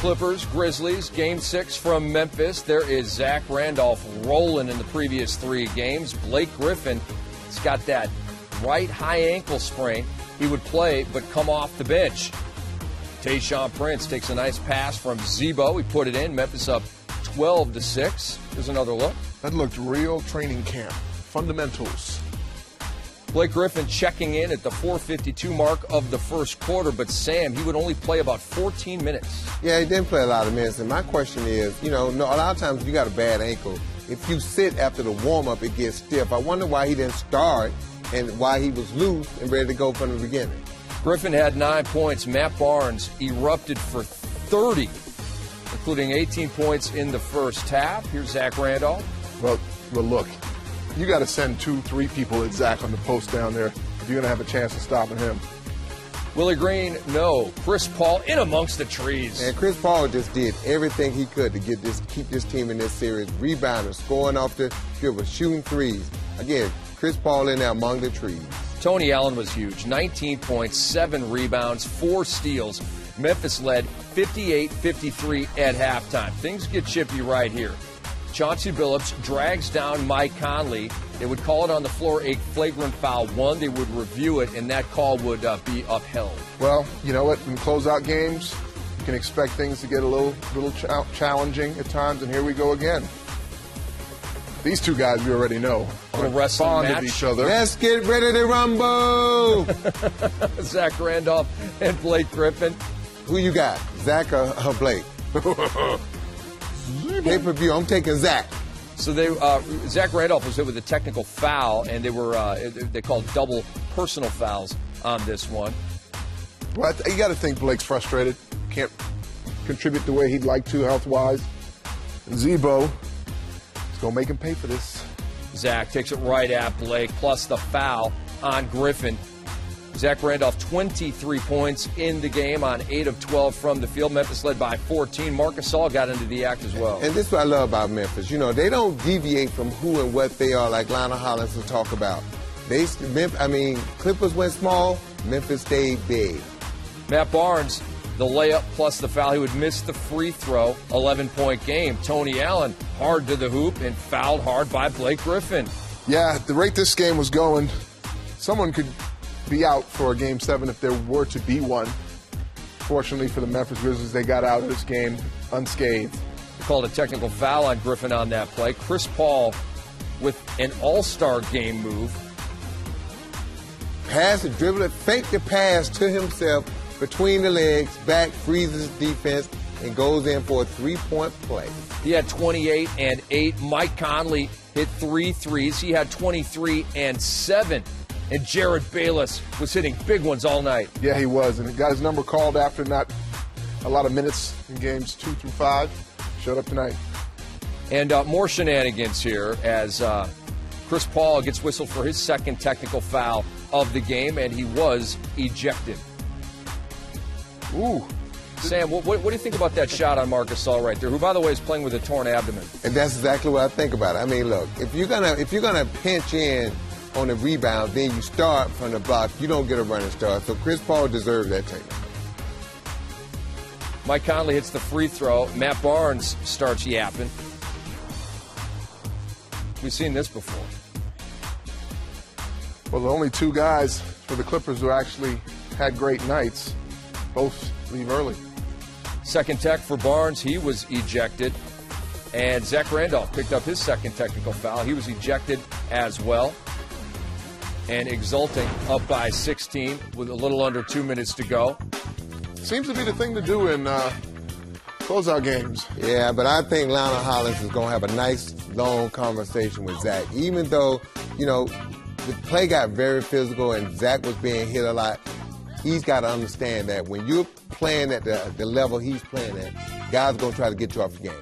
Clippers, Grizzlies, Game 6 from Memphis. There is Zach Randolph rolling in the previous 3 games. Blake Griffin has got that right high ankle sprain. He would play but come off the bench. Tayshaun Prince takes a nice pass from Zebo. He put it in. Memphis up 12-6. Here's another look. That looked real training camp. Fundamentals. Blake Griffin checking in at the 4:52 mark of the first quarter, but Sam, he would only play about 14 minutes. Yeah, he didn't play a lot of minutes, and my question is, a lot of times if you got a bad ankle, if you sit after the warm-up, it gets stiff. I wonder why he didn't start and why he was loose and ready to go from the beginning. Griffin had 9 points. Matt Barnes erupted for 30, including 18 points in the first half. Here's Zach Randolph. Well, look, you got to send 2-3 people at Zach on the post down there if you're going to have a chance of stopping him. Field Green, no. Chris Paul in amongst the trees. And Chris Paul just did everything he could to keep this team in this series, rebounding, scoring off the field, shooting threes. Again, Chris Paul in there among the trees. Tony Allen was huge. 19 points, 7 rebounds, 4 steals. Memphis led 58-53 at halftime. Things get chippy right here. Chauncey Billups drags down Mike Conley. They would call it on the floor a flagrant foul. They would review it, and that call would be upheld. Well, you know what? In closeout games, you can expect things to get a little challenging at times, and here we go again. These two guys we already know are fond of each other. Let's get ready to rumble! Zach Randolph and Blake Griffin. Who you got, Zach or Blake? Pay-per-view, I'm taking Zach. So Zach Randolph was hit with a technical foul, and they called double personal fouls on this one. Well, you got to think Blake's frustrated. Can't contribute the way he'd like to health-wise. And Zebo is going to make him pay for this. Zach takes it right at Blake, plus the foul on Griffin. Zach Randolph, 23 points in the game on 8 of 12 from the field. Memphis led by 14. Marc Gasol got into the act as well. And this is what I love about Memphis. They don't deviate from who and what they are like Lionel Hollins will talk about. Clippers went small, Memphis stayed big. Matt Barnes, the layup plus the foul. He would miss the free throw, 11-point game. Tony Allen, hard to the hoop and fouled hard by Blake Griffin. Yeah, at the rate this game was going, someone could be out for a Game 7 if there were to be one. Fortunately for the Memphis Grizzlies, they got out of this game unscathed. They called a technical foul on Griffin on that play. Chris Paul with an all-star game move. Pass it, dribble it, fake the pass to himself between the legs, back, freezes defense, and goes in for a 3-point play. He had 28 and 8. Mike Conley hit 3 threes. He had 23 and 7. And Jared Bayless was hitting big ones all night. Yeah, he was. And he got his number called after not a lot of minutes in games 2 through 5. Showed up tonight. And more shenanigans here as Chris Paul gets whistled for his second technical foul of the game, and he was ejected. Ooh. Sam, what do you think about that shot on Marc Gasol right there, who, by the way, is playing with a torn abdomen? And that's exactly what I think about it. Look, if you're gonna pinch in on the rebound, then you start from the block. You don't get a running start. So Chris Paul deserves that take. Mike Conley hits the free throw. Matt Barnes starts yapping. We've seen this before. Well, the only 2 guys for the Clippers who actually had great nights both leave early. Second tech for Barnes. He was ejected. And Zach Randolph picked up his second technical foul. He was ejected as well. And exulting, up by 16 with a little under 2 minutes to go. Seems to be the thing to do in closeout games. Yeah, but I think Lionel Hollins is going to have a nice, long conversation with Zach. Even though, the play got very physical and Zach was being hit a lot, he's got to understand that when you're playing at the level he's playing at, guys are going to try to get you off the game.